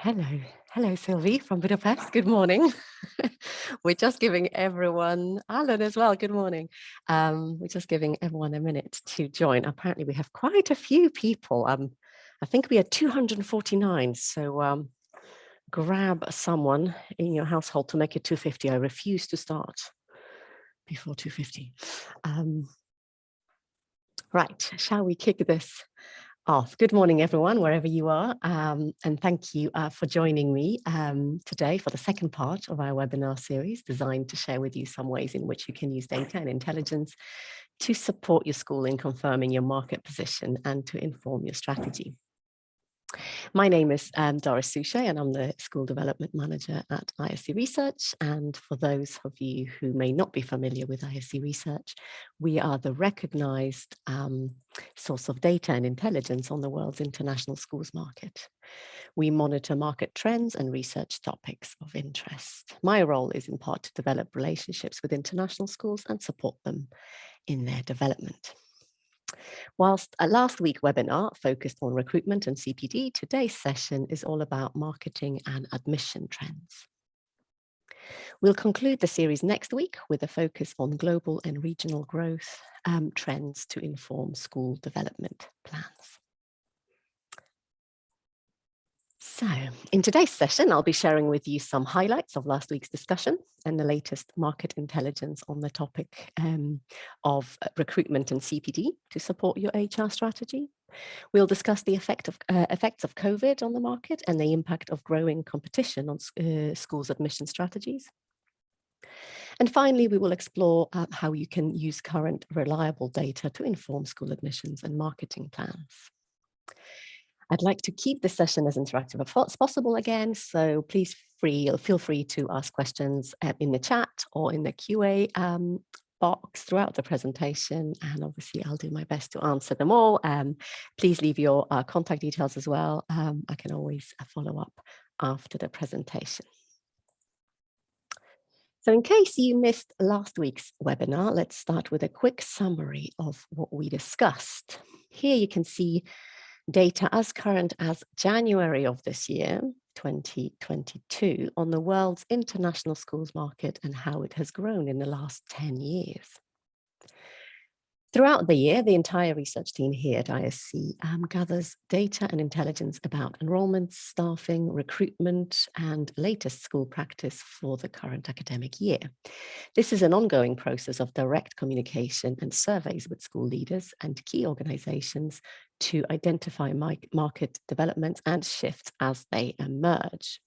Hello, Sylvie from Budapest. Good morning. We're just giving everyone, Alan as well, good morning. We're just giving everyone a minute to join. Apparently we have quite a few people. I think we are 249, so grab someone in your household to make it 250. I refuse to start before 250. Right, shall we kick this off? Good morning, everyone, wherever you are, and thank you for joining me today for the second part of our webinar series designed to share with you some ways in which you can use data and intelligence to support your school in confirming your market position and to inform your strategy. My name is Doris Suchet, and I'm the School Development Manager at ISC Research. And for those of you who may not be familiar with ISC Research, we are the recognized source of data and intelligence on the world's international schools market. We monitor market trends and research topics of interest. My role is in part to develop relationships with international schools and support them in their development. Whilst a last week webinar focused on recruitment and CPD, today's session is all about marketing and admission trends. We'll conclude the series next week with a focus on global and regional growth trends to inform school development plans. So in today's session, I'll be sharing with you some highlights of last week's discussion and the latest market intelligence on the topic of recruitment and CPD to support your HR strategy. We'll discuss the effects of COVID on the market and the impact of growing competition on schools' admission strategies. And finally, we will explore how you can use current reliable data to inform school admissions and marketing plans. I'd like to keep the session as interactive as possible again, so please feel free to ask questions in the chat or in the QA box throughout the presentation, and obviously I'll do my best to answer them all. Please leave your contact details as well. I can always follow up after the presentation. So in case you missed last week's webinar, let's start with a quick summary of what we discussed. Here you can see data as current as January of this year, 2022, on the world's international schools market and how it has grown in the last 10 years. Throughout the year, the entire research team here at ISC gathers data and intelligence about enrollment, staffing, recruitment, and latest school practice for the current academic year. This is an ongoing process of direct communication and surveys with school leaders and key organizations to identify market developments and shifts as they emerge.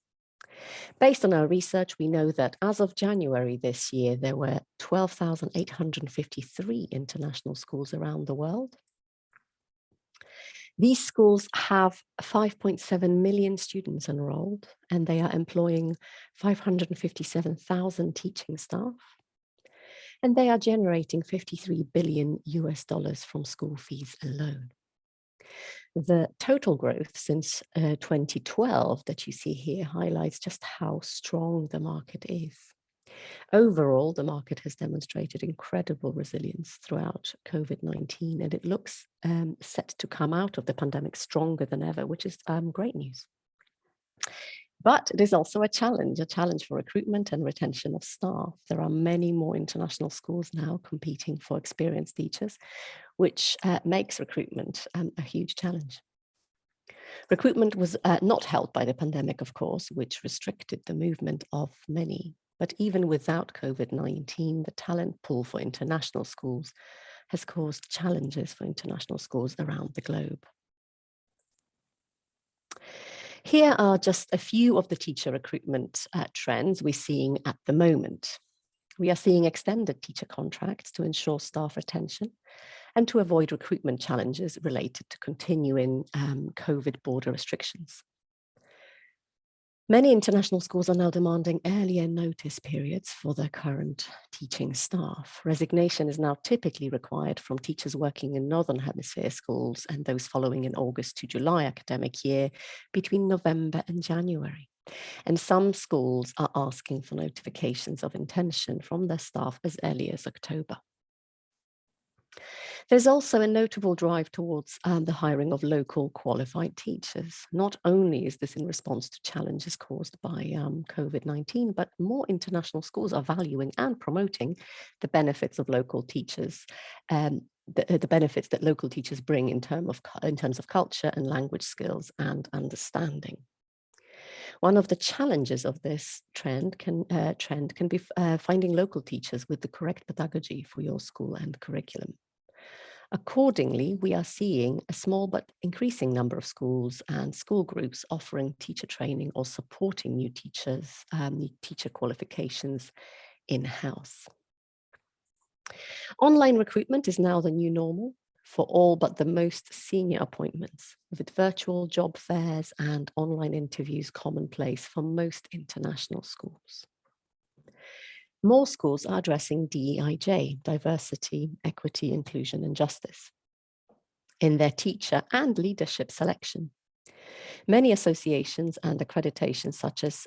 Based on our research, we know that as of January this year, there were 12,853 international schools around the world. These schools have 5.7 million students enrolled, and they are employing 557,000 teaching staff. And they are generating $53 billion from school fees alone. The total growth since 2012 that you see here highlights just how strong the market is. Overall, the market has demonstrated incredible resilience throughout COVID-19, and it looks set to come out of the pandemic stronger than ever, which is great news. But it is also a challenge for recruitment and retention of staff. There are many more international schools now competing for experienced teachers, which makes recruitment a huge challenge. Recruitment was not helped by the pandemic, of course, which restricted the movement of many. But even without COVID-19, the talent pool for international schools has caused challenges for international schools around the globe. Here are just a few of the teacher recruitment trends we're seeing at the moment. We are seeing extended teacher contracts to ensure staff retention and to avoid recruitment challenges related to continuing COVID border restrictions. Many international schools are now demanding earlier notice periods for their current teaching staff. Resignation is now typically required from teachers working in Northern Hemisphere schools and those following an August to July academic year between November and January. And some schools are asking for notifications of intention from their staff as early as October. There's also a notable drive towards the hiring of local qualified teachers. Not only is this in response to challenges caused by COVID-19, but more international schools are valuing and promoting the benefits of local teachers, the benefits that local teachers bring in terms of culture and language skills and understanding. One of the challenges of this trend can be finding local teachers with the correct pedagogy for your school and curriculum. Accordingly, we are seeing a small but increasing number of schools and school groups offering teacher training or supporting new teachers, new teacher qualifications in-house. Online recruitment is now the new normal for all but the most senior appointments, with virtual job fairs and online interviews commonplace for most international schools. More schools are addressing DEIJ, diversity, equity, inclusion, and justice, in their teacher and leadership selection. Many associations and accreditations such as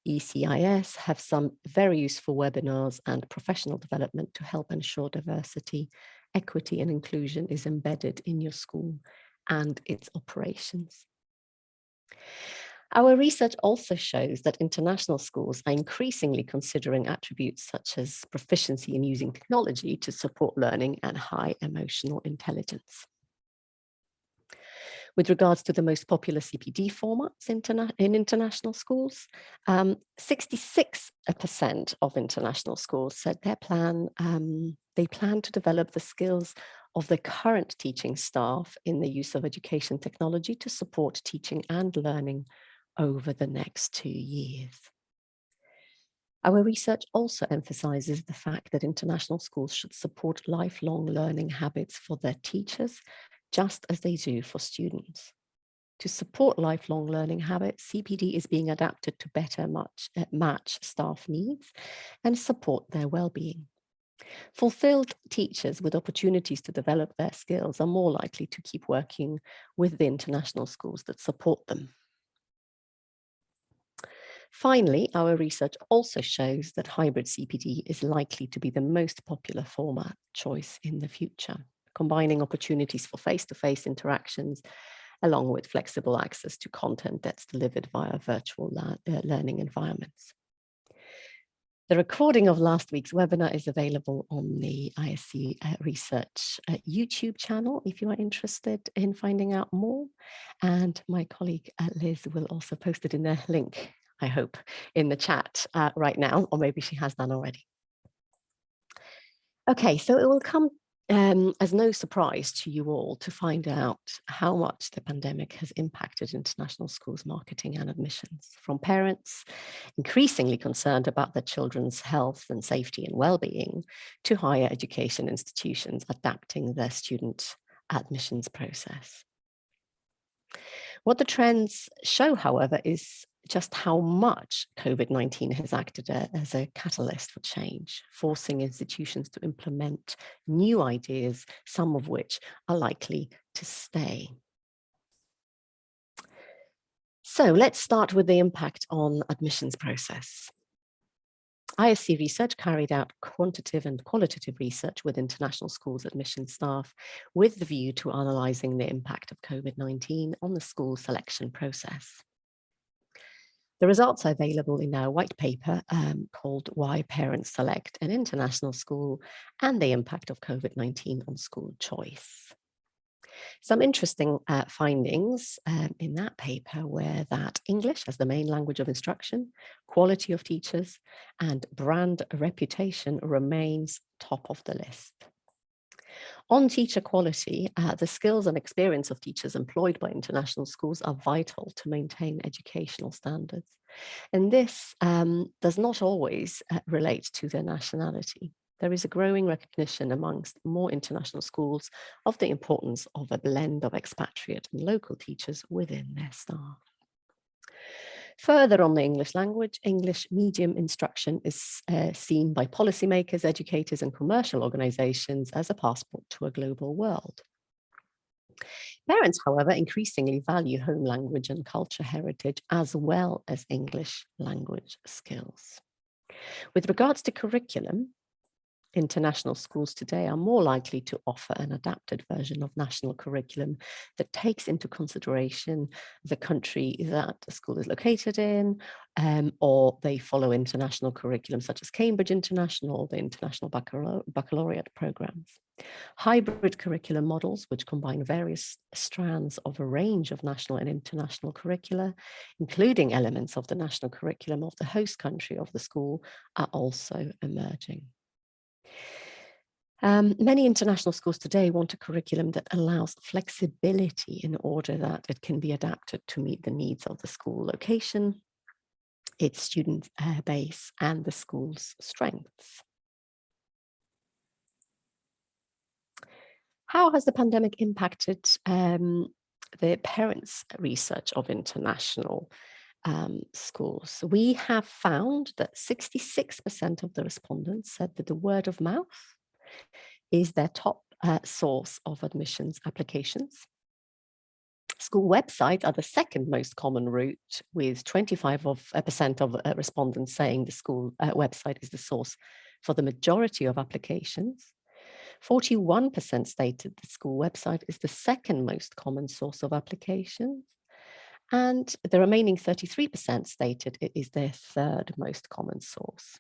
ECIS have some very useful webinars and professional development to help ensure diversity, equity, and inclusion is embedded in your school and its operations. Our research also shows that international schools are increasingly considering attributes such as proficiency in using technology to support learning and high emotional intelligence. With regards to the most popular CPD formats in international schools, 66% of international schools said they plan to develop the skills of the current teaching staff in the use of education technology to support teaching and learning over the next 2 years. Our research also emphasizes the fact that international schools should support lifelong learning habits for their teachers, just as they do for students. To support lifelong learning habits, CPD is being adapted to better match staff needs and support their well-being. Fulfilled teachers with opportunities to develop their skills are more likely to keep working with the international schools that support them. Finally, our research also shows that hybrid CPD is likely to be the most popular format choice in the future, combining opportunities for face-to-face interactions along with flexible access to content that's delivered via virtual learning environments. The recording of last week's webinar is available on the ISC Research YouTube channel if you are interested in finding out more. And my colleague Liz will also post it in the link, I hope, in the chat right now, or maybe she has done already. Okay, so it will come as no surprise to you all to find out how much the pandemic has impacted international schools' marketing and admissions, from parents increasingly concerned about their children's health and safety and well-being, to higher education institutions adapting their student admissions process. What the trends show, however, is just how much COVID-19 has acted as a catalyst for change, forcing institutions to implement new ideas, some of which are likely to stay. So let's start with the impact on admissions process. ISC Research carried out quantitative and qualitative research with international schools admission staff with the view to analysing the impact of COVID-19 on the school selection process. The results are available in our white paper called Why Parents Select an International School and the Impact of COVID-19 on School Choice. Some interesting findings in that paper were that English as the main language of instruction, quality of teachers, and brand reputation remains top of the list. On teacher quality, the skills and experience of teachers employed by international schools are vital to maintain educational standards. And this does not always relate to their nationality. There is a growing recognition amongst more international schools of the importance of a blend of expatriate and local teachers within their staff. Further on the English language, English medium instruction is seen by policymakers, educators, and commercial organizations as a passport to a global world. Parents, however, increasingly value home language and culture heritage as well as English language skills. With regards to curriculum, International schools today are more likely to offer an adapted version of national curriculum that takes into consideration the country that the school is located in, or they follow international curriculum such as Cambridge International or the International Baccalaureate programs. Hybrid curriculum models, which combine various strands of a range of national and international curricula, including elements of the national curriculum of the host country of the school, are also emerging. Many international schools today want a curriculum that allows flexibility in order that it can be adapted to meet the needs of the school location, its student base, and the school's strengths. How has the pandemic impacted the parents' research of international schools? We have found that 66% of the respondents said that the word of mouth is their top source of admissions applications. School websites are the second most common route, with 25% of respondents saying the school website is the source for the majority of applications. 41% stated the school website is the second most common source of applications. And the remaining 33% stated it is their third most common source.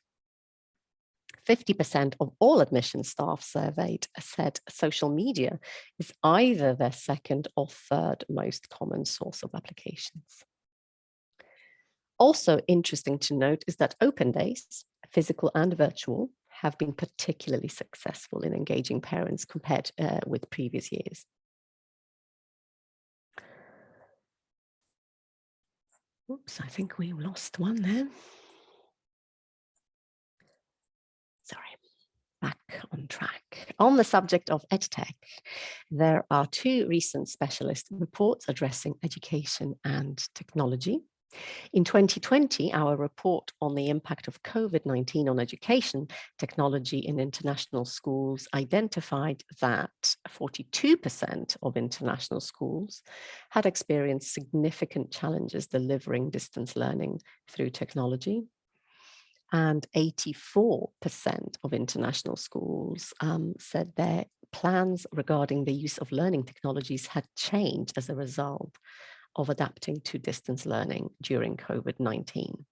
50% of all admission staff surveyed said social media is either their second or third most common source of applications. Also interesting to note is that open days, physical and virtual, have been particularly successful in engaging parents compared with previous years. Oops, I think we lost one there. Sorry. Back on track. On the subject of EdTech, there are two recent specialist reports addressing education and technology. In 2020, our report on the impact of COVID-19 on education technology in international schools identified that 42% of international schools had experienced significant challenges delivering distance learning through technology. And 84% of international schools said their plans regarding the use of learning technologies had changed as a result of adapting to distance learning during COVID-19.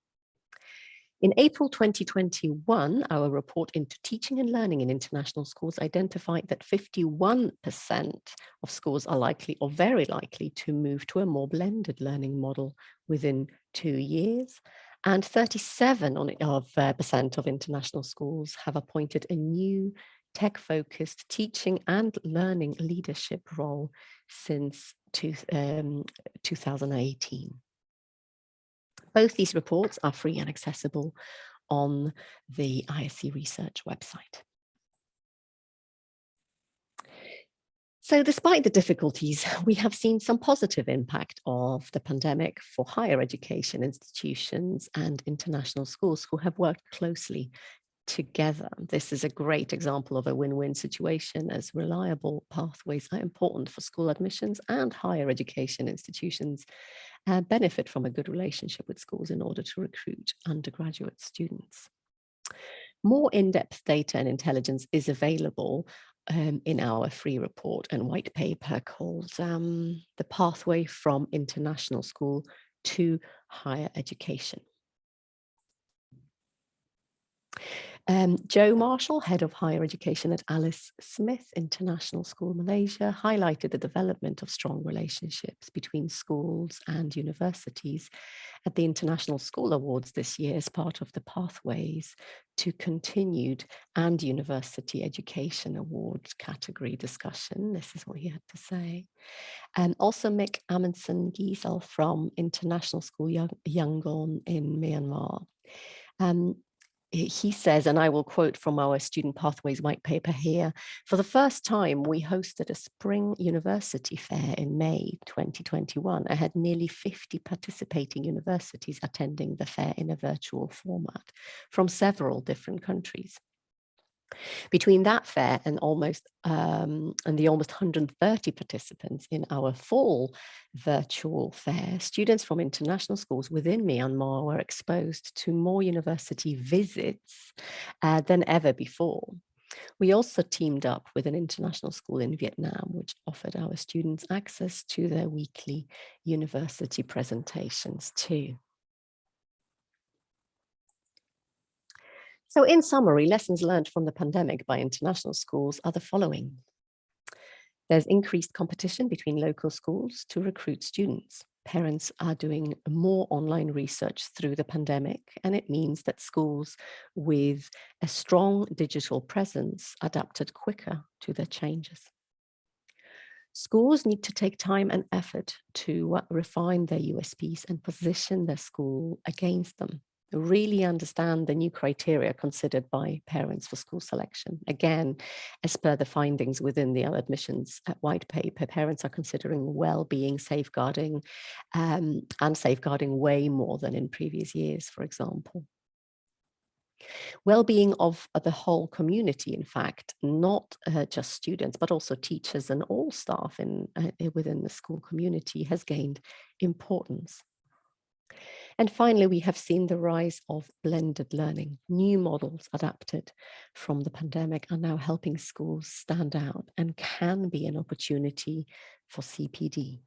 In April 2021, our report into teaching and learning in international schools identified that 51% of schools are likely or very likely to move to a more blended learning model within 2 years. And 37% of international schools have appointed a new tech-focused teaching and learning leadership role since 2018. Both these reports are free and accessible on the ISC Research website. So despite the difficulties, we have seen some positive impact of the pandemic for higher education institutions and international schools who have worked closely together. This is a great example of a win-win situation, as reliable pathways are important for school admissions, and higher education institutions benefit from a good relationship with schools in order to recruit undergraduate students. More in-depth data and intelligence is available in our free report and white paper called The Pathway from International School to Higher Education. Joe Marshall, Head of Higher Education at Alice Smith International School, Malaysia, highlighted the development of strong relationships between schools and universities at the International School Awards this year as part of the Pathways to Continued and University Education Awards category discussion. This is what he had to say. And also Mick Amundsen Giesel from International School Yangon in Myanmar. He says, and I will quote from our Student Pathways white paper here, for the first time, we hosted a spring university fair in May 2021. I had nearly 50 participating universities attending the fair in a virtual format from several different countries. Between that fair and the almost 130 participants in our fall virtual fair, students from international schools within Myanmar were exposed to more university visits than ever before. We also teamed up with an international school in Vietnam, which offered our students access to their weekly university presentations too. So in summary, lessons learned from the pandemic by international schools are the following. There's increased competition between local schools to recruit students. Parents are doing more online research through the pandemic, and it means that schools with a strong digital presence adapted quicker to the changes. Schools need to take time and effort to refine their USPs and position their school against them. Really understand the new criteria considered by parents for school selection. Again, as per the findings within the admissions white paper, parents are considering well-being, safeguarding, and safeguarding way more than in previous years, for example. Well-being of the whole community, in fact, not just students, but also teachers and all staff within the school community has gained importance. And finally, we have seen the rise of blended learning. New models adapted from the pandemic are now helping schools stand out and can be an opportunity for CPD.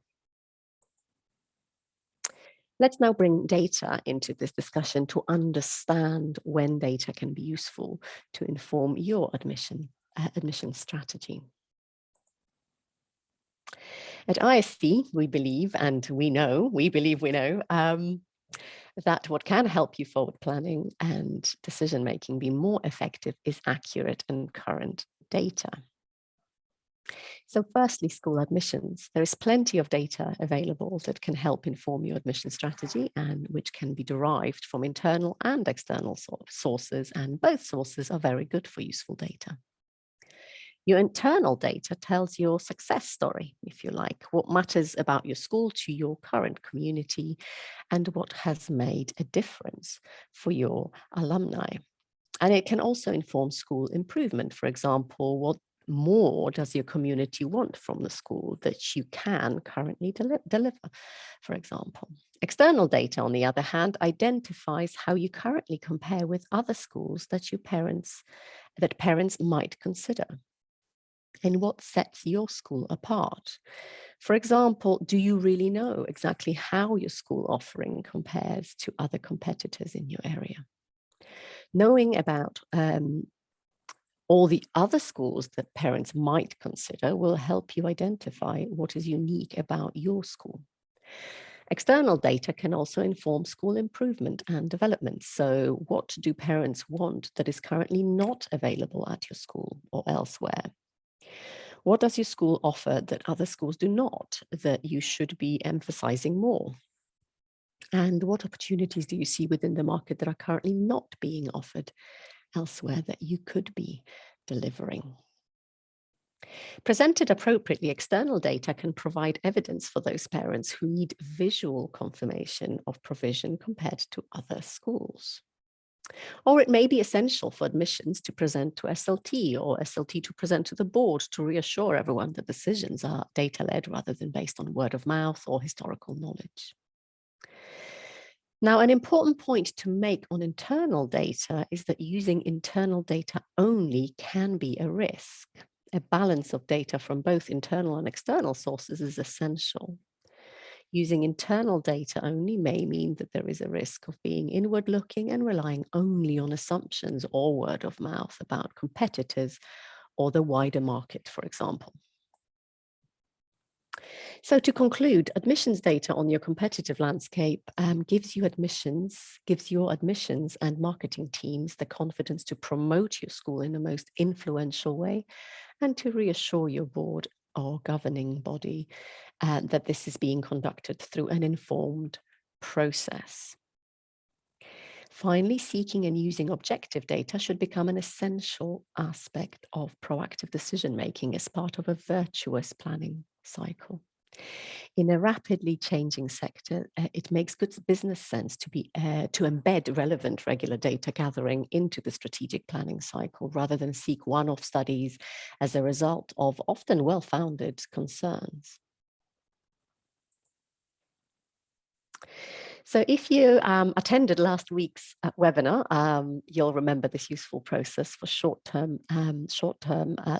Let's now bring data into this discussion to understand when data can be useful to inform your admission strategy. At ISC, we believe, and we know, that what can help you forward planning and decision-making be more effective is accurate and current data. So firstly, school admissions. There is plenty of data available that can help inform your admission strategy and which can be derived from internal and external sources, and both sources are very good for useful data. Your internal data tells your success story, if you like, what matters about your school to your current community and what has made a difference for your alumni. And it can also inform school improvement. For example, what more does your community want from the school that you can currently deliver, for example. External data, on the other hand, identifies how you currently compare with other schools that parents might consider, and what sets your school apart. For example, do you really know exactly how your school offering compares to other competitors in your area? Knowing about all the other schools that parents might consider will help you identify what is unique about your school. External data can also inform school improvement and development. So what do parents want that is currently not available at your school or elsewhere? What does your school offer that other schools do not, that you should be emphasizing more? And what opportunities do you see within the market that are currently not being offered elsewhere that you could be delivering? Presented appropriately, external data can provide evidence for those parents who need visual confirmation of provision compared to other schools. Or it may be essential for admissions to present to SLT or SLT to present to the board to reassure everyone that decisions are data-led rather than based on word of mouth or historical knowledge. Now, an important point to make on internal data is that using internal data only can be a risk. A balance of data from both internal and external sources is essential. Using internal data only may mean that there is a risk of being inward-looking and relying only on assumptions or word of mouth about competitors or the wider market, for example. So to conclude, admissions data on your competitive landscape gives your admissions and marketing teams the confidence to promote your school in the most influential way and to reassure your board or governing body that this is being conducted through an informed process. Finally, seeking and using objective data should become an essential aspect of proactive decision-making as part of a virtuous planning cycle. In a rapidly changing sector, it makes good business sense to embed relevant regular data gathering into the strategic planning cycle rather than seek one-off studies as a result of often well-founded concerns. So if you attended last week's webinar, you'll remember this useful process for short-term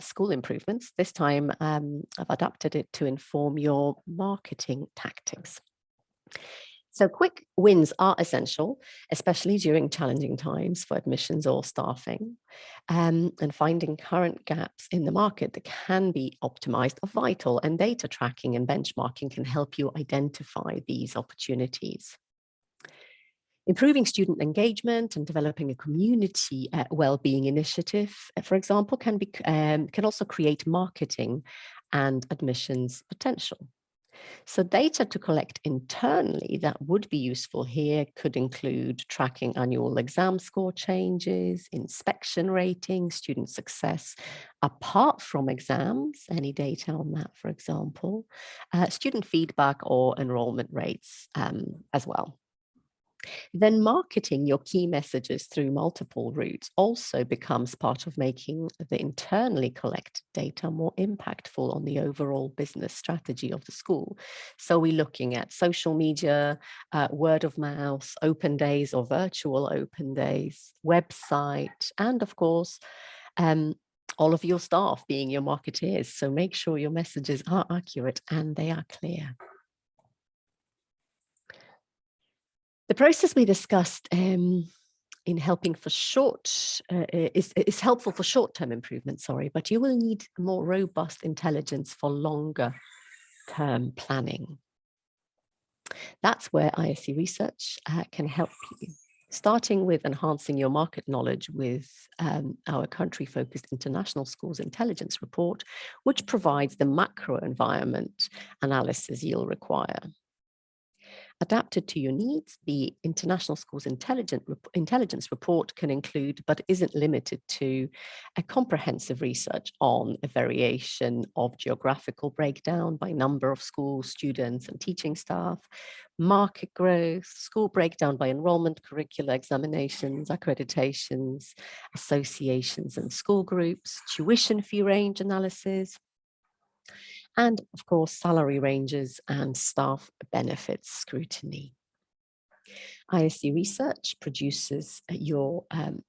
school improvements. This time, I've adapted it to inform your marketing tactics. So quick wins are essential, especially during challenging times for admissions or staffing. And finding current gaps in the market that can be optimized are vital, and data tracking and benchmarking can help you identify these opportunities. Improving student engagement and developing a community well-being initiative, for example, can also create marketing and admissions potential. So data to collect internally that would be useful here could include tracking annual exam score changes, inspection ratings, student success, apart from exams, any data on that, for example, student feedback or enrollment rates as well. Then marketing your key messages through multiple routes also becomes part of making the internally collected data more impactful on the overall business strategy of the school. So we're looking at social media, word of mouth, open days or virtual open days, website, and of course, all of your staff being your marketeers. So make sure your messages are accurate and they are clear. The process we discussed in helping for is helpful for short-term improvement, but you will need more robust intelligence for longer-term planning. That's where ISC Research can help you, starting with enhancing your market knowledge with our country-focused International Schools Intelligence Report, which provides the macro environment analysis you'll require. Adapted to your needs, the International Schools Intelligence Report can include, but isn't limited to, a comprehensive research on a variation of geographical breakdown by number of schools, students, and teaching staff, market growth, school breakdown by enrollment, curricula, examinations, accreditations, associations, and school groups, tuition fee range analysis, and of course, salary ranges and staff benefits scrutiny. ISC Research produces your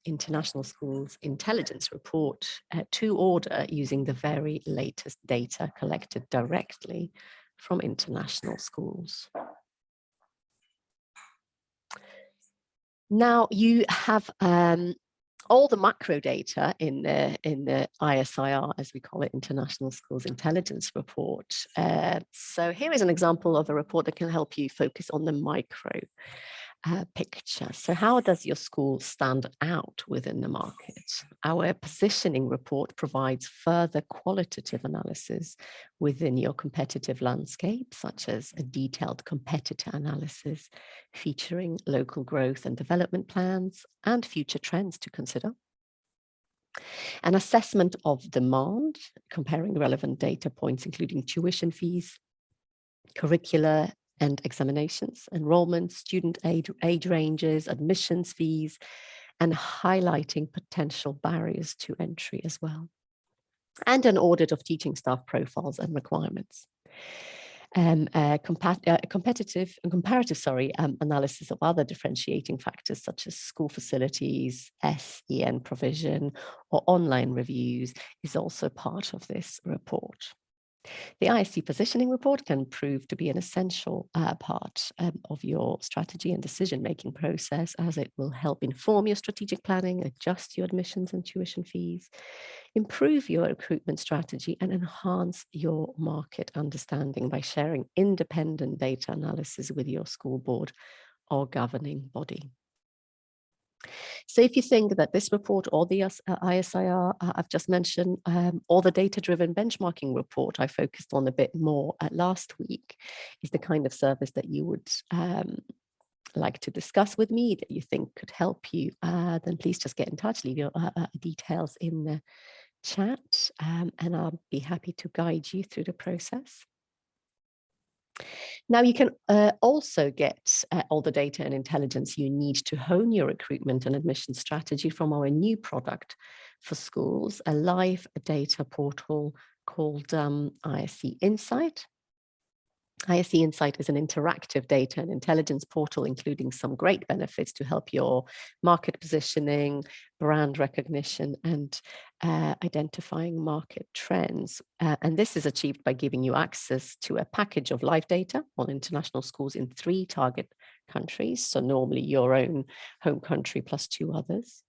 International Schools Intelligence Report to order using the very latest data collected directly from international schools. Now you have all the macro data in the ISIR, as we call it, International Schools Intelligence Report. So here is an example of a report that can help you focus on the micro picture. So how does your school stand out within the market? Our positioning report provides further qualitative analysis within your competitive landscape, such as a detailed competitor analysis featuring local growth and development plans and future trends to consider. An assessment of demand, comparing relevant data points, including tuition fees, curricula and examinations, enrollment, student age ranges, admissions fees, and highlighting potential barriers to entry as well. And an audit of teaching staff profiles and requirements. Comparative analysis of other differentiating factors such as school facilities, SEN provision, or online reviews is also part of this report. The ISC positioning report can prove to be an essential part of your strategy and decision-making process, as it will help inform your strategic planning, adjust your admissions and tuition fees, improve your recruitment strategy, and enhance your market understanding by sharing independent data analysis with your school board or governing body. So if you think that this report or the ISIR I've just mentioned, or the data-driven benchmarking report I focused on a bit more last week, is the kind of service that you would like to discuss with me, that you think could help you, then please just get in touch, leave your details in the chat, and I'll be happy to guide you through the process. Now, you can also get all the data and intelligence you need to hone your recruitment and admission strategy from our new product for schools, a live data portal called ISC Insight. ISC Insight is an interactive data and intelligence portal, including some great benefits to help your market positioning, brand recognition, and identifying market trends. And this is achieved by giving you access to a package of live data on international schools in 3 target countries. So normally your own home country plus 2 others.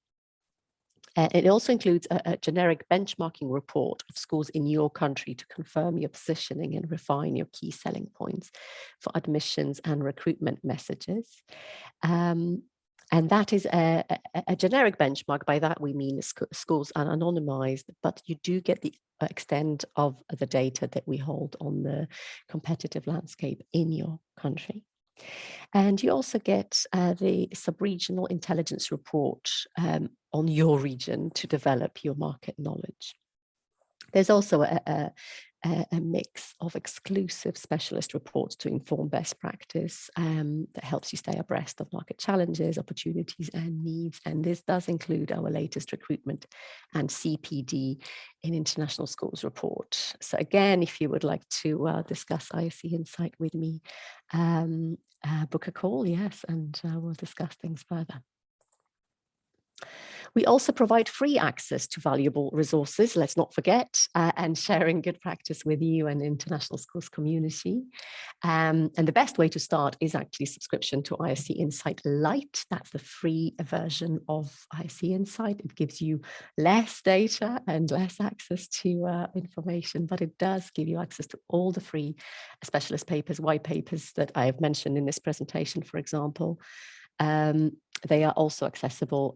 It also includes a generic benchmarking report of schools in your country to confirm your positioning and refine your key selling points for admissions and recruitment messages. And that is a generic benchmark. By that, we mean schools are anonymized, but you do get the extent of the data that we hold on the competitive landscape in your country. And you also get the sub-regional intelligence report on your region to develop your market knowledge. There's also a mix of exclusive specialist reports to inform best practice that helps you stay abreast of market challenges, opportunities, and needs. And this does include our latest recruitment and CPD in international schools report. So again, if you would like to discuss ISC Insight with me, book a call, yes, and we'll discuss things further. We also provide free access to valuable resources, let's not forget, and sharing good practice with you and international schools community. And the best way to start is actually subscription to ISC Insight Lite. That's the free version of ISC Insight. It gives you less data and less access to information, but it does give you access to all the free specialist papers, white papers that I have mentioned in this presentation, for example. They are also accessible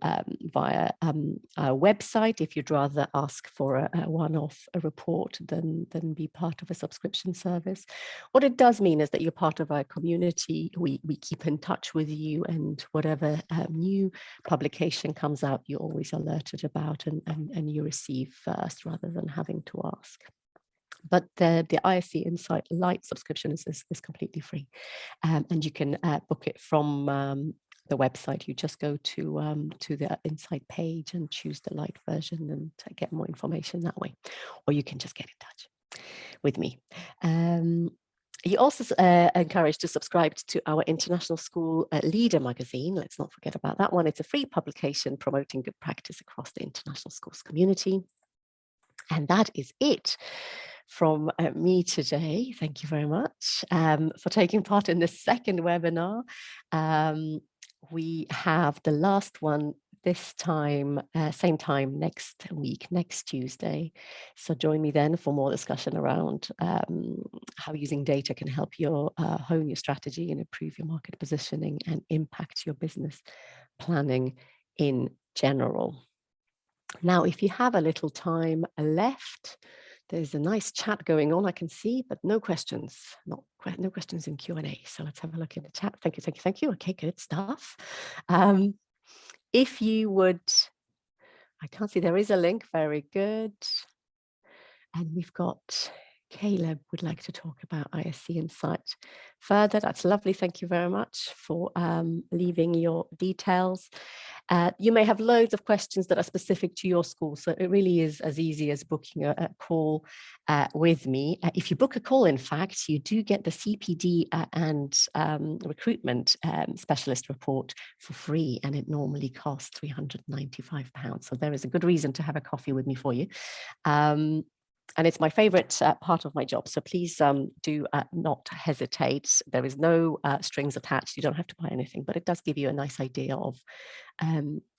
via our website if you'd rather ask for a one-off report than be part of a subscription service. What it does mean is that you're part of our community. We keep in touch with you, and whatever new publication comes out, you're always alerted about and you receive first rather than having to ask. But the ISC Insight Lite subscription is completely free, and you can book it from the website. You just go to the Insight page and choose the Lite version and get more information that way, or you can just get in touch with me. You're also encouraged to subscribe to our International School Leader magazine. Let's not forget about that one. It's a free publication promoting good practice across the international schools community. And that is it from me today. Thank you very much for taking part in the second webinar. We have the last one this time, same time next week, next Tuesday. So join me then for more discussion around how using data can help you hone your strategy and improve your market positioning and impact your business planning in general. Now, if you have a little time left, there's a nice chat going on, I can see, but no questions, no questions in Q&A. So let's have a look in the chat. Thank you, thank you, thank you. Okay, good stuff. If you would, I can't see, there is a link, very good. And we've got Caleb would like to talk about ISC Insight further. That's lovely. Thank you very much for leaving your details. You may have loads of questions that are specific to your school, so it really is as easy as booking a call with me. If you book a call, in fact, you do get the CPD and recruitment specialist report for free, and it normally costs £395. So there is a good reason to have a coffee with me for you. And it's my favorite part of my job. So please do not hesitate. There is no strings attached. You don't have to buy anything, but it does give you a nice idea of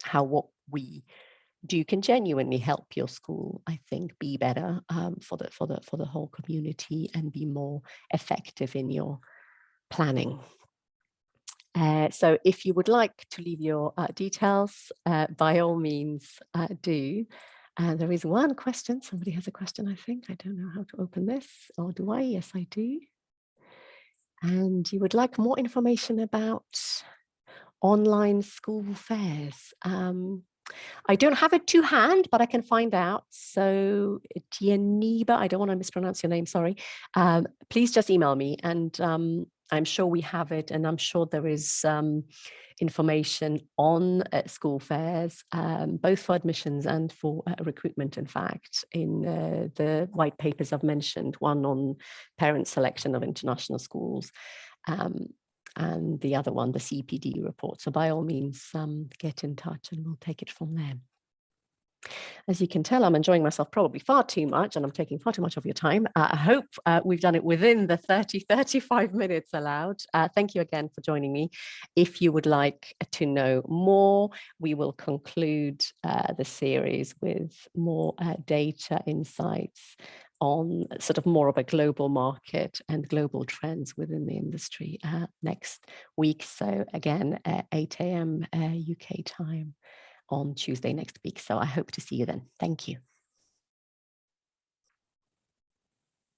how what we do can genuinely help your school, I think, be better for the whole community and be more effective in your planning. So if you would like to leave your details, by all means do. There is one question. Somebody has a question, I think. I don't know how to open this. Or do I? Yes, I do. And you would like more information about online school fairs. I don't have it to hand, but I can find out. So Dianiba, I don't want to mispronounce your name, sorry. Please just email me and I'm sure we have it, and I'm sure there is information on school fairs, both for admissions and for recruitment, in fact, in the white papers I've mentioned, one on parent selection of international schools, and the other one, the CPD report. So by all means, get in touch and we'll take it from there. As you can tell, I'm enjoying myself probably far too much, and I'm taking far too much of your time. I hope we've done it within the 35 minutes allowed. Thank you again for joining me. If you would like to know more, we will conclude the series with more data insights on sort of more of a global market and global trends within the industry next week. So again, 8 a.m. UK time on Tuesday next week. So I hope to see you then. Thank you.